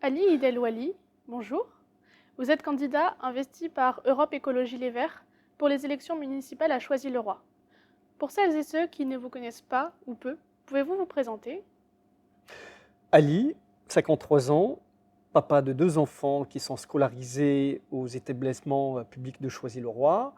Ali Idelwali, bonjour. Vous êtes candidat investi par Europe Écologie Les Verts pour les élections municipales à Choisy-le-Roi. Pour celles et ceux qui ne vous connaissent pas ou peu, pouvez-vous vous présenter? Ali, 53 ans, papa de 2 enfants qui sont scolarisés aux établissements publics de Choisy-le-Roi.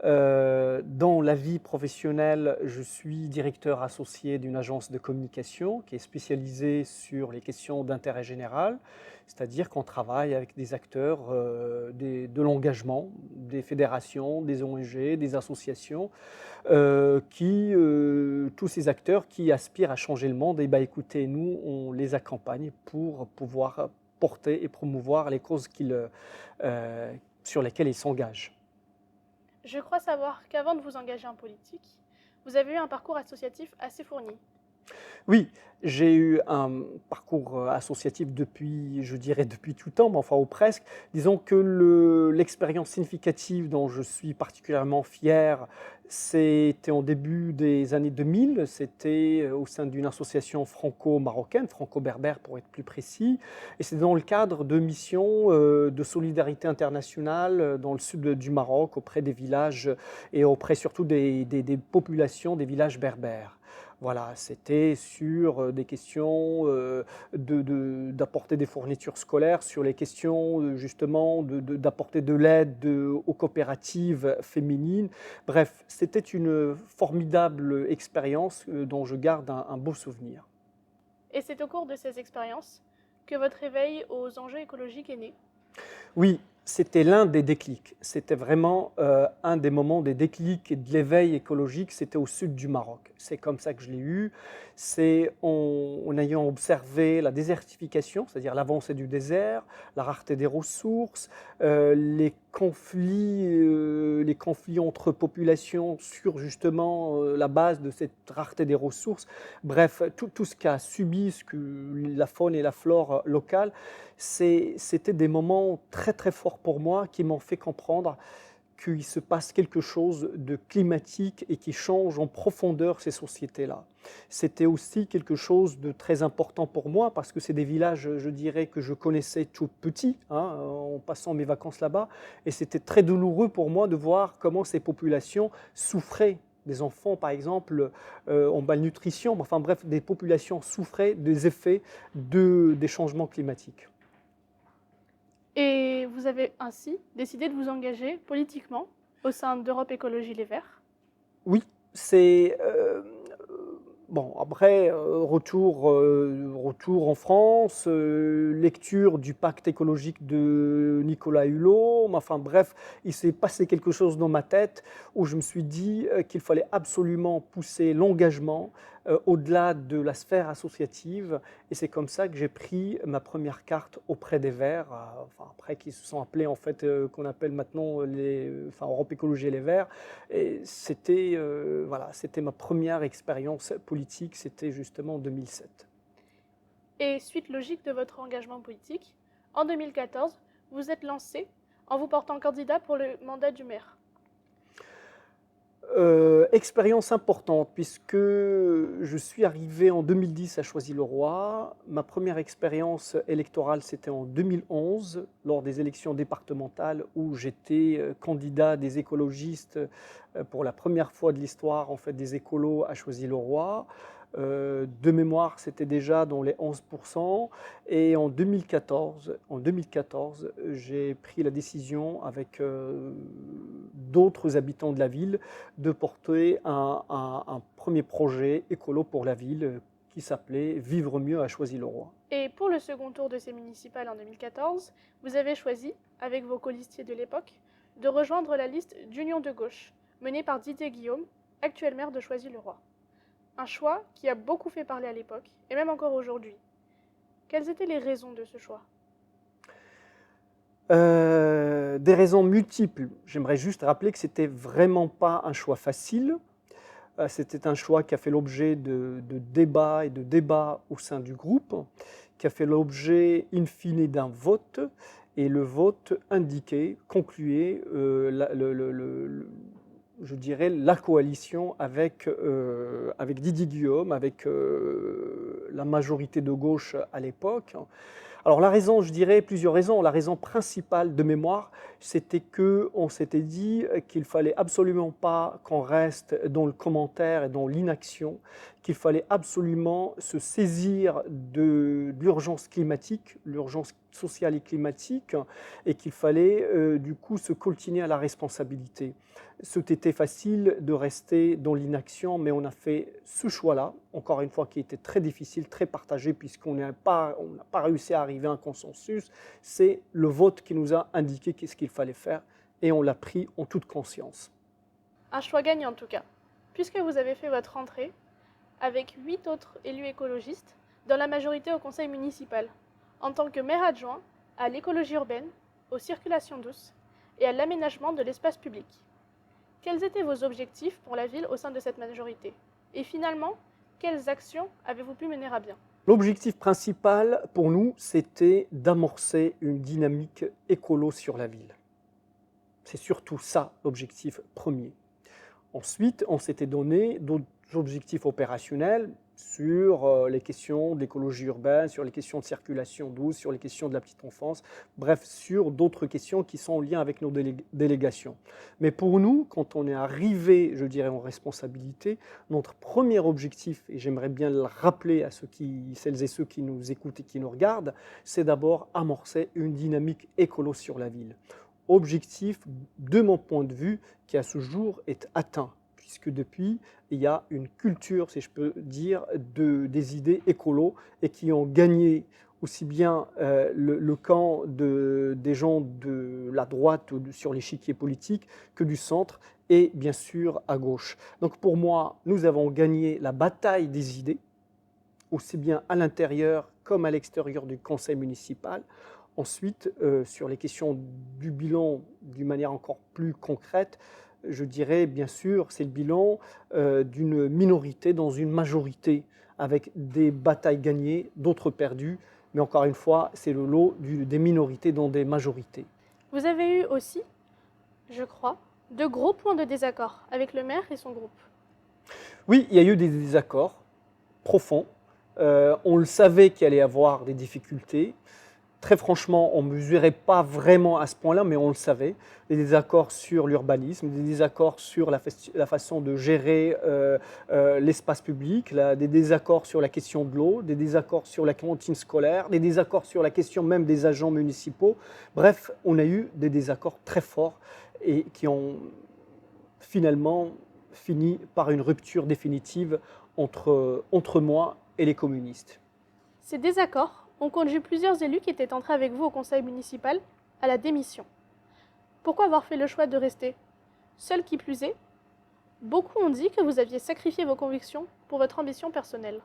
Dans la vie professionnelle, je suis directeur associé d'une agence de communication qui est spécialisée sur les questions d'intérêt général, c'est-à-dire qu'on travaille avec des acteurs de l'engagement, des fédérations, des ONG, des associations, tous ces acteurs qui aspirent à changer le monde. Et bah, écoutez, nous, on les accompagne pour pouvoir porter et promouvoir les causes sur lesquelles ils s'engagent. Je crois savoir qu'avant de vous engager en politique, vous avez eu un parcours associatif assez fourni. Oui, j'ai eu un parcours associatif depuis, je dirais depuis tout temps, mais enfin ou presque. Disons que l'expérience significative dont je suis particulièrement fier, c'était en début des années 2000. C'était au sein d'une association franco-marocaine, franco-berbère pour être plus précis. Et c'est dans le cadre de missions de solidarité internationale dans le sud du Maroc, auprès des villages et auprès surtout des populations des villages berbères. Voilà, c'était sur des questions d'apporter des fournitures scolaires, sur les questions justement d'apporter de l'aide aux coopératives féminines. Bref, c'était une formidable expérience dont je garde un beau souvenir. Et c'est au cours de ces expériences que votre éveil aux enjeux écologiques est né. Oui, c'était l'un des déclics. C'était vraiment un des moments des déclics et de l'éveil écologique. C'était au sud du Maroc. C'est comme ça que je l'ai eu. C'est en ayant observé la désertification, c'est-à-dire l'avancée du désert, la rareté des ressources, les conflits entre populations sur justement la base de cette rareté des ressources. Bref, tout ce qu'a subi la faune et la flore locale. C'était des moments très très forts pour moi qui m'ont fait comprendre qu'il se passe quelque chose de climatique et qui change en profondeur ces sociétés-là. C'était aussi quelque chose de très important pour moi parce que c'est des villages, je dirais, que je connaissais tout petit, hein, en passant mes vacances là-bas. Et c'était très douloureux pour moi de voir comment ces populations souffraient. Des enfants, par exemple, en malnutrition, enfin bref, des populations souffraient des effets des changements climatiques. Et vous avez ainsi décidé de vous engager politiquement au sein d'Europe Écologie Les Verts. Oui, c'est bon. Après, retour en France, lecture du pacte écologique de Nicolas Hulot. Enfin bref, il s'est passé quelque chose dans ma tête où je me suis dit qu'il fallait absolument pousser l'engagement au-delà de la sphère associative. Et c'est comme ça que j'ai pris ma première carte auprès des Verts, enfin après qui se sont appelés en fait, qu'on appelle maintenant enfin Europe Écologie et les Verts. Et c'était voilà, c'était ma première expérience politique, c'était justement en 2007. Et suite logique de votre engagement politique, en 2014, vous êtes lancé en vous portant candidat pour le mandat du maire. Expérience importante puisque je suis arrivé en 2010 à Choisy-le-Roi. Ma première expérience électorale, c'était en 2011, lors des élections départementales où j'étais candidat des écologistes pour la première fois de l'histoire en fait, des écolos à Choisy-le-Roi. De mémoire, c'était déjà dans les 11%. Et en 2014, j'ai pris la décision avec d'autres habitants de la ville de porter un premier projet écolo pour la ville qui s'appelait Vivre mieux à Choisy-le-Roi. Et pour le second tour de ces municipales en 2014, vous avez choisi, avec vos colistiers de l'époque, de rejoindre la liste d'Union de gauche, menée par Didier Guillaume, actuel maire de Choisy-le-Roi. Un choix qui a beaucoup fait parler à l'époque, et même encore aujourd'hui. Quelles étaient les raisons de ce choix? Des raisons multiples. J'aimerais juste rappeler que c'était vraiment pas un choix facile. C'était un choix qui a fait l'objet de débats et de débats au sein du groupe, qui a fait l'objet in fine d'un vote, et le vote indiquait, concluait je dirais, la coalition avec Didier Guillaume, avec la majorité de gauche à l'époque. Alors la raison, je dirais plusieurs raisons. La raison principale de mémoire, c'était qu'on s'était dit qu'il fallait absolument pas qu'on reste dans le commentaire et dans l'inaction, qu'il fallait absolument se saisir de l'urgence climatique, l'urgence sociale et climatique, et qu'il fallait du coup se coltiner à la responsabilité. C'était facile de rester dans l'inaction, mais on a fait ce choix-là, encore une fois, qui était très difficile, très partagé, puisqu'on n'a pas réussi à arriver à un consensus. C'est le vote qui nous a indiqué qu'est-ce qu'il fallait faire, et on l'a pris en toute conscience. Un choix gagnant en tout cas, puisque vous avez fait votre entrée avec 8 autres élus écologistes dans la majorité au conseil municipal, en tant que maire adjoint à l'écologie urbaine, aux circulations douces et à l'aménagement de l'espace public. Quels étaient vos objectifs pour la ville au sein de cette majorité? Et finalement, quelles actions avez-vous pu mener à bien? L'objectif principal pour nous, c'était d'amorcer une dynamique écolo sur la ville. C'est surtout ça l'objectif premier. Ensuite, on s'était donné d'autres objectifs opérationnels sur les questions de l'écologie urbaine, sur les questions de circulation douce, sur les questions de la petite enfance, bref, sur d'autres questions qui sont en lien avec nos délégations. Mais pour nous, quand on est arrivé, je dirais, en responsabilité, notre premier objectif, et j'aimerais bien le rappeler à celles et ceux qui nous écoutent et qui nous regardent, c'est d'abord amorcer une dynamique écolo sur la ville. Objectif, de mon point de vue, qui à ce jour est atteint, puisque depuis, il y a une culture, si je peux dire, des idées écolos et qui ont gagné aussi bien le camp des gens de la droite sur l'échiquier politique que du centre et bien sûr à gauche. Donc pour moi, nous avons gagné la bataille des idées, aussi bien à l'intérieur comme à l'extérieur du conseil municipal. Ensuite, sur les questions du bilan d'une manière encore plus concrète, je dirais bien sûr, c'est le bilan d'une minorité dans une majorité, avec des batailles gagnées, d'autres perdues, mais encore une fois, c'est le lot des minorités dans des majorités. Vous avez eu aussi, je crois, de gros points de désaccord avec le maire et son groupe. Oui, il y a eu des désaccords profonds. On le savait qu'il allait y avoir des difficultés. Très franchement, on ne mesurait pas vraiment à ce point-là, mais on le savait. Des désaccords sur l'urbanisme, des désaccords sur la façon de gérer l'espace public, des désaccords sur la question de l'eau, des désaccords sur la cantine scolaire, des désaccords sur la question même des agents municipaux. Bref, on a eu des désaccords très forts et qui ont finalement fini par une rupture définitive entre moi et les communistes. Ces désaccords ont conduit plusieurs élus qui étaient entrés avec vous au conseil municipal à la démission. Pourquoi avoir fait le choix de rester? Seul qui plus est, beaucoup ont dit que vous aviez sacrifié vos convictions pour votre ambition personnelle.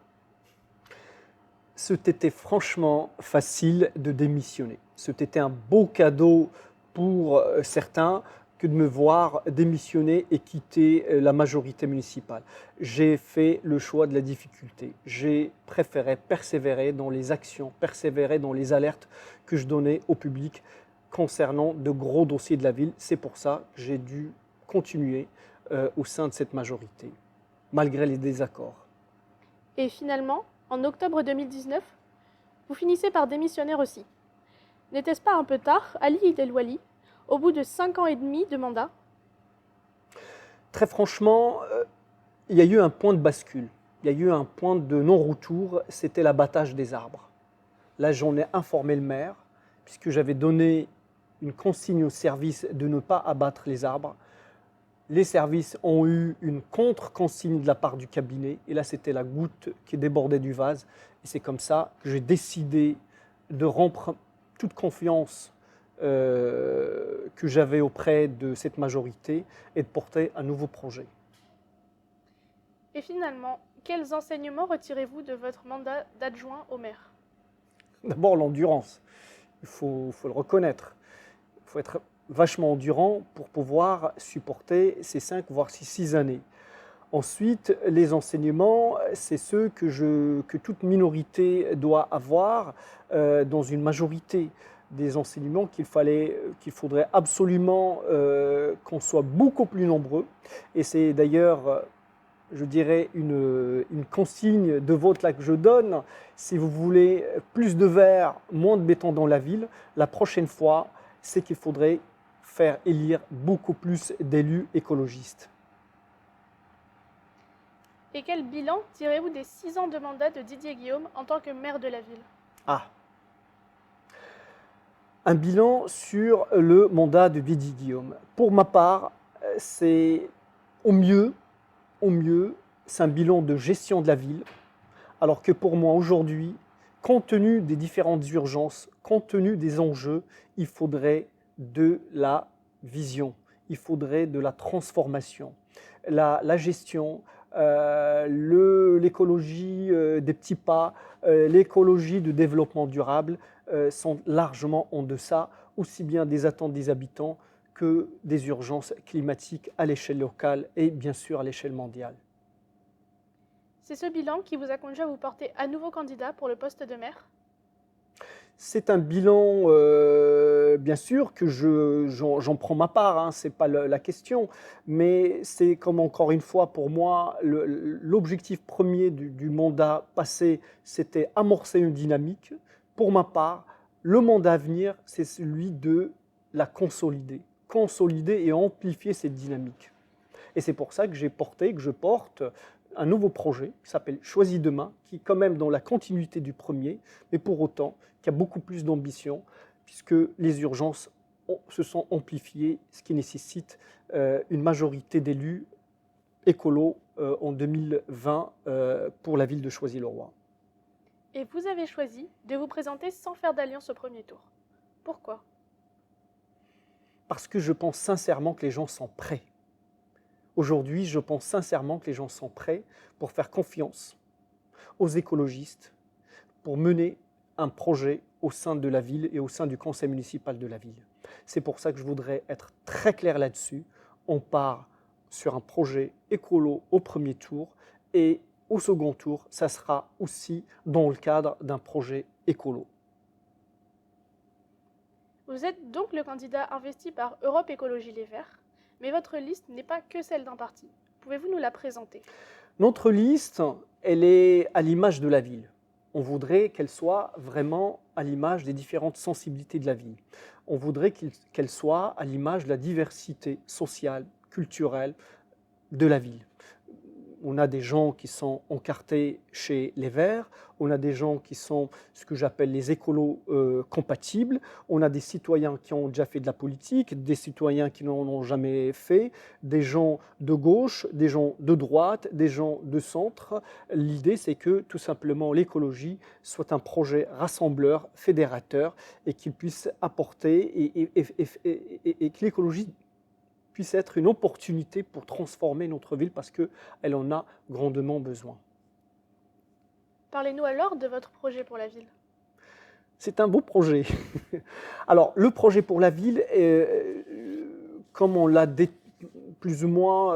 C'était franchement facile de démissionner. C'était un beau cadeau pour certains que de me voir démissionner et quitter la majorité municipale. J'ai fait le choix de la difficulté. J'ai préféré persévérer dans les actions, persévérer dans les alertes que je donnais au public concernant de gros dossiers de la ville. C'est pour ça que j'ai dû continuer au sein de cette majorité, malgré les désaccords. Et finalement, en octobre 2019, vous finissez par démissionner aussi. N'était-ce pas un peu tard, Ali Elouali, au bout de 5 ans et demi de mandat? Très franchement, il y a eu un point de bascule. Il y a eu un point de non-retour, c'était l'abattage des arbres. Là, j'en ai informé le maire, puisque j'avais donné une consigne au service de ne pas abattre les arbres. Les services ont eu une contre-consigne de la part du cabinet, et là, c'était la goutte qui débordait du vase. Et c'est comme ça que j'ai décidé de rompre toute confiance que j'avais auprès de cette majorité et de porter un nouveau projet. Et finalement, quels enseignements retirez-vous de votre mandat d'adjoint au maire? D'abord, l'endurance. Il faut le reconnaître. Il faut être vachement endurant pour pouvoir supporter ces 5 voire 6 années. Ensuite, les enseignements, c'est ceux que toute minorité doit avoir dans une majorité. Des enseignements qu'il faudrait absolument qu'on soit beaucoup plus nombreux. Et c'est d'ailleurs je dirais, une consigne de vote là que je donne. Si vous voulez plus de verre, moins de béton dans la ville, la prochaine fois, c'est qu'il faudrait faire élire beaucoup plus d'élus écologistes. Et quel bilan tirez-vous des 6 ans de mandat de Didier Guillaume en tant que maire de la ville? Ah, un bilan sur le mandat de Didier Guillaume. Pour ma part, c'est au mieux, c'est un bilan de gestion de la ville, alors que pour moi aujourd'hui, compte tenu des différentes urgences, compte tenu des enjeux, il faudrait de la vision, il faudrait de la transformation. La gestion, l'écologie des petits pas, l'écologie du développement durable sont largement en deçà, aussi bien des attentes des habitants que des urgences climatiques à l'échelle locale et bien sûr à l'échelle mondiale. C'est ce bilan qui vous a conduit à vous porter à nouveau candidat pour le poste de maire? C'est un bilan, bien sûr, que j'en prends ma part, hein, ce n'est pas la question, mais c'est comme encore une fois pour moi, l'objectif premier du mandat passé, c'était amorcer une dynamique. Pour ma part, le mandat à venir, c'est celui de la consolider et amplifier cette dynamique. Et c'est pour ça que je porte un nouveau projet qui s'appelle Choisis demain, qui est quand même dans la continuité du premier, mais pour autant qui a beaucoup plus d'ambition, puisque les urgences se sont amplifiées, ce qui nécessite une majorité d'élus écolos en 2020 pour la ville de Choisy-le-Roi. Et vous avez choisi de vous présenter sans faire d'alliance au premier tour. Pourquoi? Parce que je pense sincèrement que les gens sont prêts. Aujourd'hui, je pense sincèrement que les gens sont prêts pour faire confiance aux écologistes, pour mener un projet au sein de la ville et au sein du conseil municipal de la ville. C'est pour ça que je voudrais être très clair là-dessus. On part sur un projet écolo au premier tour et au second tour, ça sera aussi dans le cadre d'un projet écolo. Vous êtes donc le candidat investi par Europe Écologie Les Verts, mais votre liste n'est pas que celle d'un parti. Pouvez-vous nous la présenter? Notre liste, elle est à l'image de la ville. On voudrait qu'elle soit vraiment à l'image des différentes sensibilités de la ville. On voudrait qu'elle soit à l'image de la diversité sociale, culturelle de la ville. On a des gens qui sont encartés chez les Verts, on a des gens qui sont ce que j'appelle les écolos compatibles, on a des citoyens qui ont déjà fait de la politique, des citoyens qui n'en ont jamais fait, des gens de gauche, des gens de droite, des gens de centre. L'idée, c'est que tout simplement l'écologie soit un projet rassembleur, fédérateur, et qu'il puisse apporter, et que l'écologie puisse être une opportunité pour transformer notre ville parce qu'elle en a grandement besoin. Parlez-nous alors de votre projet pour la ville. C'est un beau projet. Alors, le projet pour la ville, comme on l'a plus ou moins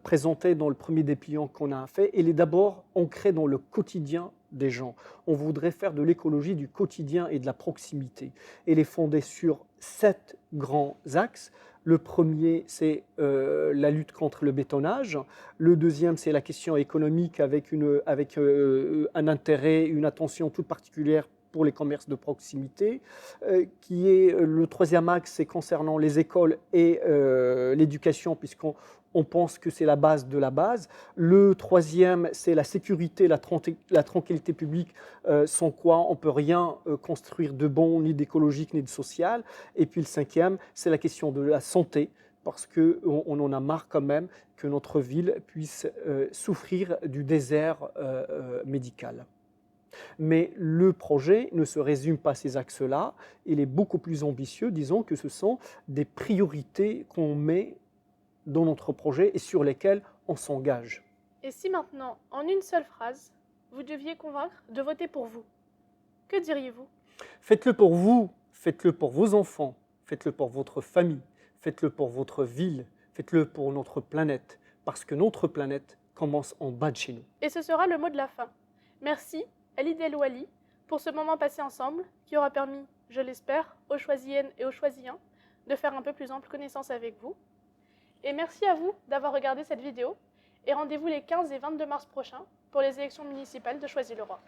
présenté dans le premier dépliant qu'on a fait, il est d'abord ancré dans le quotidien des gens. On voudrait faire de l'écologie du quotidien et de la proximité. Il est fondé sur 7 grands axes. Le premier, c'est la lutte contre le bétonnage. Le deuxième, c'est la question économique avec un intérêt, une attention toute particulière pour les commerces de proximité, qui est le troisième axe, c'est concernant les écoles et l'éducation, puisqu'on pense que c'est la base de la base. Le troisième, c'est la sécurité, la tranquillité publique, sans quoi on ne peut rien construire de bon, ni d'écologique, ni de social. Et puis le cinquième, c'est la question de la santé, parce qu'on en a marre quand même que notre ville puisse souffrir du désert médical. Mais le projet ne se résume pas à ces axes-là, il est beaucoup plus ambitieux, disons que ce sont des priorités qu'on met dans notre projet et sur lesquelles on s'engage. Et si maintenant, en une seule phrase, vous deviez convaincre de voter pour vous, que diriez-vous? Faites-le pour vous, faites-le pour vos enfants, faites-le pour votre famille, faites-le pour votre ville, faites-le pour notre planète, parce que notre planète commence en bas de chez nous. Et ce sera le mot de la fin. Merci, Alid El Ouali, pour ce moment passé ensemble, qui aura permis, je l'espère, aux Choisyennes et aux Choisyens de faire un peu plus ample connaissance avec vous. Et merci à vous d'avoir regardé cette vidéo. et rendez-vous les 15 et 22 mars prochains pour les élections municipales de Choisy-le-Roi.